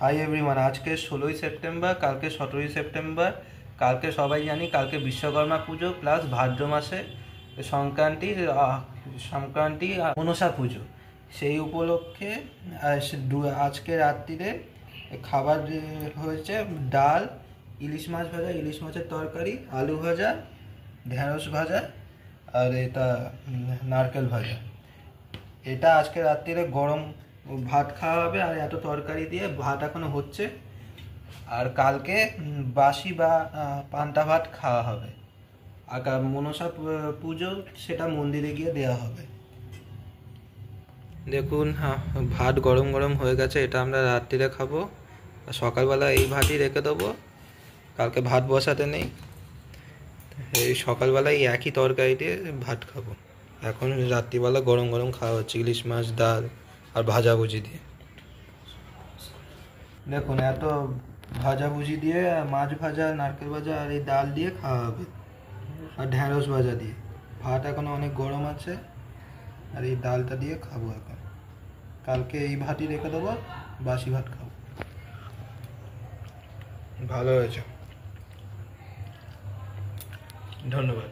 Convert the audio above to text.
Hi everyone, আজকে 16ই September, কালকে 17ই September. কালকে সবাই জানি কালকে বিশ্বকর্মা পুজো প্লাস ভাদ্র মাসে সংক্রান্তি সংক্রান্তি মনসা পুজো। সেই উপলক্ষে আজকে রাত্রিরে খাবার হয়েছে ডাল, ইলিশ মাছ ভাজা, ইলিশ মাছের তরকারি, আলু ভাজা, ঢেঁড়স ভাজা আর এটা নারকেল ভাজা। এটা আজকে রাত্রিরে গরম ভাত খাওয়া হবে। আর এত তরকারি দিয়ে ভাত এখনো হচ্ছে। আর কালকে বাসি বা পান্তা ভাত খাওয়া হবে। আর মনসা পুজো সেটা মন্দিরে গিয়ে দেওয়া হবে। দেখুন, ভাত গরম গরম হয়ে গেছে। এটা আমরা রাত্রিরে খাবো। আর সকালবেলা এই ভাতই রেখে দেবো, কালকে ভাত বসাতে নেই। এই সকালবেলায় একই তরকারি দিয়ে ভাত খাবো। এখন রাত্রিবেলা গরম গরম খাওয়া হচ্ছে ইলিশ মাছ, ডাল আর ভাজাভুজি দিয়ে। দেখুন, এত ভাজাভুজি দিয়ে, মাছ ভাজা, নারকেল ভাজা আর এই ডাল দিয়ে খাওয়া হবে। আর ঢ্যাঁড়স ভাজা দিয়ে। ভাত এখনো অনেক গরম আছে আর এই ডালটা দিয়ে খাবো এখন। কালকে এই ভাতই রেখে দেবো, বাসি ভাত খাবো। ভালো হয়েছে, ধন্যবাদ।